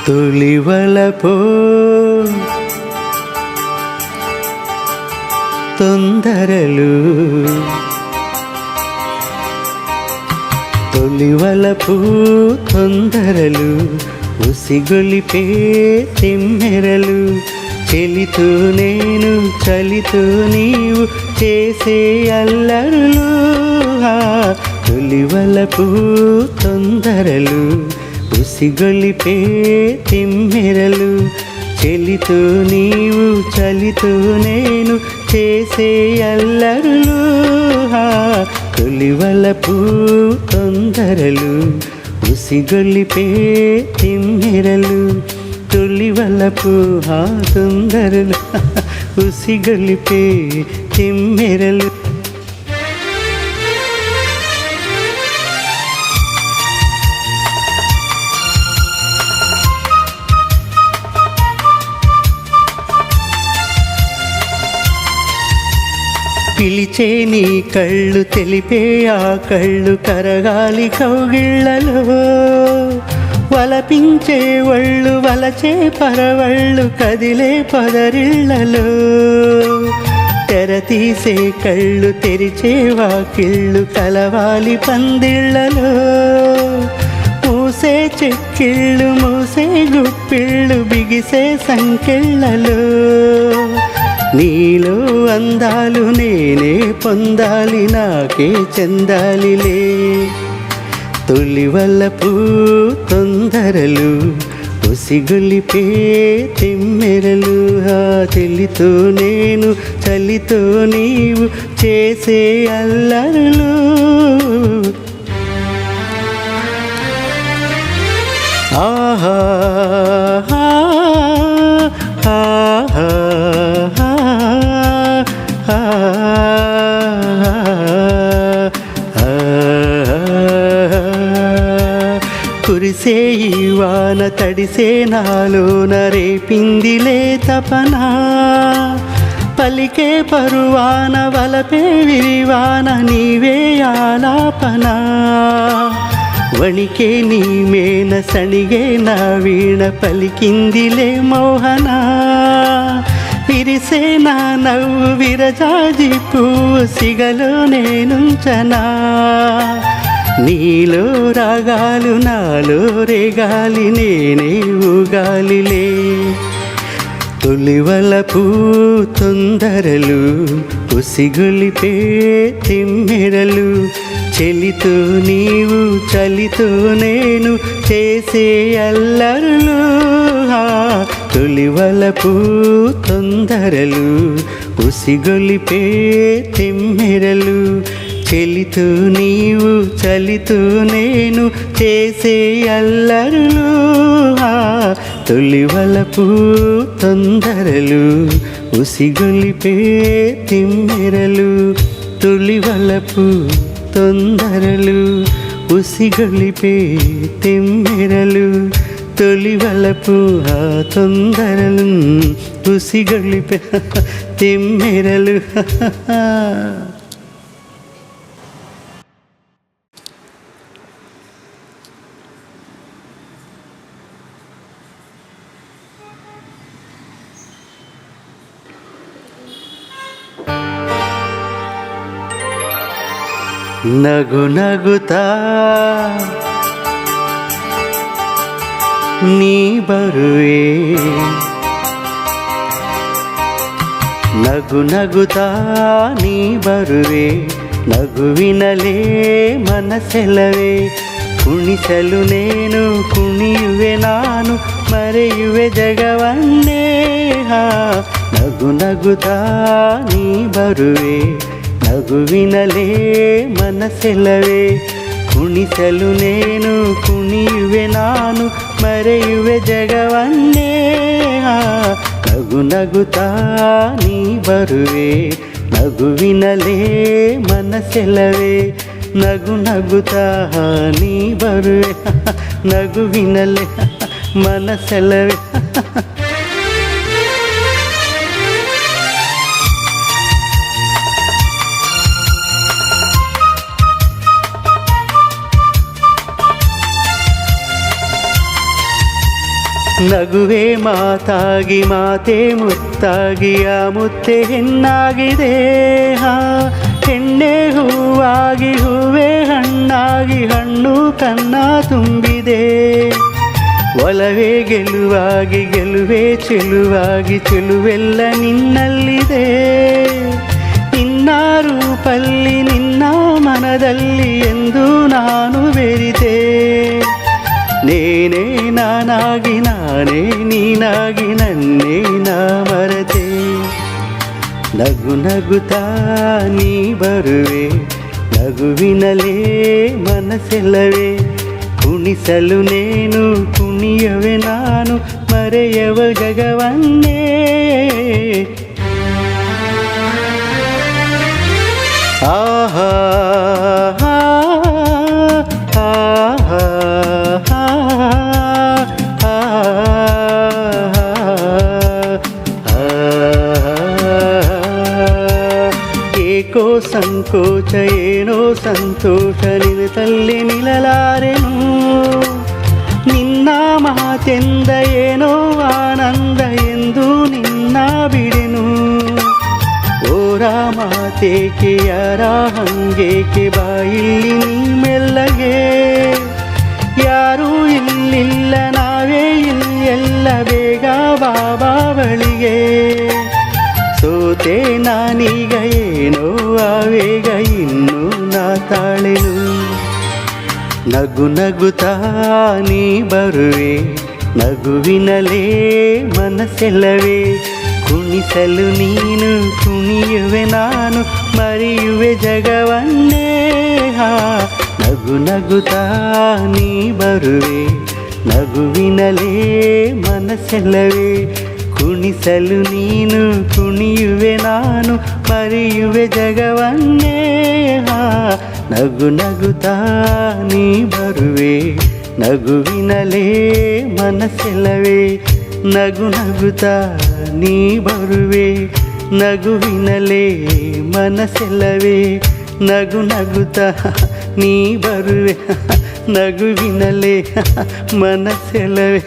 తొలివలపో తొందరలు తొలివలపు తొందరలు ఉసిగొలిపే తిమ్మెరలు చెలితో నేను చలితో నీవు చేసే అల్లరులు తొలివలపు తొందరలు ఉసిగొలిపే తిమ్మెరలు చెలితో నీవు చలితో నేను చేసే అల్లరులు తొలివలపు తొందరలు ఉసిగొలిపే తిమ్మెరలు తొలివలపు తొందరలు ఉసిగొలిపే తిమ్మెరలు పిలిచే నీ కళ్ళు తెలిపే ఆ కళ్ళు కరగాలి కౌగిళ్ళలో వలపించే ఒళ్ళు వలచే పరవళ్ళు కదిలే పదరిళ్ళలో తెరతీసే కళ్ళు తెరిచే వాకిళ్ళు కలవాలి పందిళ్ళలో మూసే చెక్కిళ్ళు మూసే గుప్పిళ్ళు బిగిసే సంకెళ్ళలో నీలో అందాలు నేనే పొందాలి నాకే చెందాలిలే తొలివలపు తొందరలు ఉసిగొలిపే తిమ్మెరలు చెలితో నేను చలితో నీవు చేసే అల్లరులు ఆహా కురిసే ఈ వాన తడిసే నాలోన రేపిందిలే తపనా పలికే పరువాన వలపే విరివాన నీవే ఆలాపనా వణికే నీ మేన సణిగే నా వీణ పలికిందిలే మోహనా విరిసే నా నవ్వు విరజాజి పువ్వు సిగలో నేనుంచనా నీలో రాగాలు నాలో రేగాలి నేనే ఊగాలిలే తొలివలపు తొందరలు ఉసిగొలిపే తిమ్మెరలు చెలితో నీవు చలితో నేను చేసే అల్లరులు తొలివలపు తొందరలు ఉసిగొలిపే తిమ్మెరలు చెలితో నీవు చలితో నేను చేసే అల్లరులు తొలివలపు తొందరలు ఉసిగొలిపే తిమ్మెరలు తొలివలపు తొందరలు ఉసిగొలిపే తిమ్మెరలు తొలివలపు తొందరలు ఉసిగొలిపే తిమ్మెరలు నగు నగుతా నీ బరువే నగు నగుతా నీ బరువే నగువినలే మనసెలవೇ ಕುಣಿಸಲು ನೇನು ಕುಣಿಯುವೆ ನಾನು ಮರೆಯುವೆ ಜಗವನ್ನೇ ನಗು ನಗುತ್ತಾ ನೀ ಬರುವೆ ನಗುವಿನಲೇ ಮನಸೆಲ್ಲವೇ ಕುಣಿಸಲು ನೇನು ಕುಣಿಯುವೆ ನಾನು ಮರೆಯುವೆ ಜಗವನ್ನೇ ನಗು ನಗುತ್ತಾ ನೀ ಬರುವೆ ನಗುವಿನಲೇ ಮನಸೆಲ್ಲವೇ ನಗು ನಗುತ್ತಾ ನೀ ಬರುವೆ ನಗುವಿನಲ್ಲೇ ಮನಸೆಲ್ಲವೇ ನಗುವೆ ಮಾತಾಗಿ ಮಾತೆ ಮುತ್ತಾಗಿ ಆ ಮುತ್ತೆ ಹೆಣ್ಣಾಗಿದೆ. ಹೆಣ್ಣೆ ಹೂವಾಗಿ ಹೂವೇ ಹಣ್ಣಾಗಿ ಹಣ್ಣು ಕನ್ನ ತುಂಬಿದೆ. ಒಲವೇ ಗೆಲುವಾಗಿ ಗೆಲುವೆ ಚೆಲುವಾಗಿ ಚೆಲುವೆಲ್ಲ ನಿನ್ನಲ್ಲಿದೆ. ನಿನ್ನ ರೂಪಲ್ಲಿ ನಿನ್ನ ಮನದಲ್ಲಿ ಎಂದು ನಾನು ಬೆರಿತೆ. ನೇನೇ ನಾನಾಗಿ ನಾನೇ ನೀನಾಗಿ ನನ್ನೇ ನಾ ಮರೆತೆ. ನಗು ನಗುತ್ತಾ ನೀ ಬರುವೆ ನಗುವಿನಲೇ ಮನಸ್ಸೆಲ್ಲವೇ. ಕುಣಿಸಲು ನೇನು ಕುಣಿಯುವೆ ನಾನು ಮರೆಯವ ಜಗವನ್ನೇ. ಆಹಾ ಏಕೋ ಸಂಕೋಚ ಏನೋ ಸಂತೋಷ ನಿನ್ನತಲ್ಲಿ ನಿಲ್ಲಲಾರೆನು. ನಿನ್ನ ಮಾತೆಂದ ಏನೋ ಆನಂದ ಎಂದು ನಿನ್ನ ಬಿಡೆನು. ಓರ ಮಾತೇಕೆ ಯಾರ ಹಂಗೇಕೆ ಬಾಯಿಲ್ಲಿ ನೀ ಮೆಲ್ಲಗೆ. ಯಾರೂ ಇಲ್ಲಿಲ್ಲ ನಾವೇ ಇಲ್ಲೆಲ್ಲ ಬೇಗ ಬಾಬಾ ಬಳಿಗೆ. ಸೋತೆ ನಾನೀಗ ಏನೋ ಆವೇಗ ಇನ್ನು ನಾ ತಾಳೆನು. ನಗು ನಗುತ್ತಾ ನೀ ಬರುವೆ ನಗುವಿನಲೇ ಮನಸ್ಸೆಲ್ಲವೇ. ಕುಣಿಸಲು ನೀನು ಕುಣಿಯುವೆ ನಾನು ಮರೆಯುವೆ ಜಗವನ್ನೇ. ನಗು ನಗುತ್ತಾ ನೀ ಬರುವೆ ನಗುವಿನಲೇ ಮನಸ್ಸೆಲ್ಲವೇ. ಕುಣಿಸಲು ನೀನು ಕುಣಿಯುವೆ ನಾನು ಮರೆಯುವೆ ಜಗವನ್ನೇ. ನಗು ನಗುತ್ತಾ ನೀ ಬರುವೆ ನಗುವಿನಲೇ ಮನಸ್ಸೆಲ್ಲವೇ. ನಗು ನಗುತ್ತಾ ನೀ ಬರುವೆ ನಗುವಿನಲೇ ಮನಸ್ಸೆಲ್ಲವೇ. ನಗು ನಗುತ್ತಾ ನೀ ಬರುವೆ ನಗುವಿನಲೇ ಮನಸ್ಸೆಲ್ಲವೇ.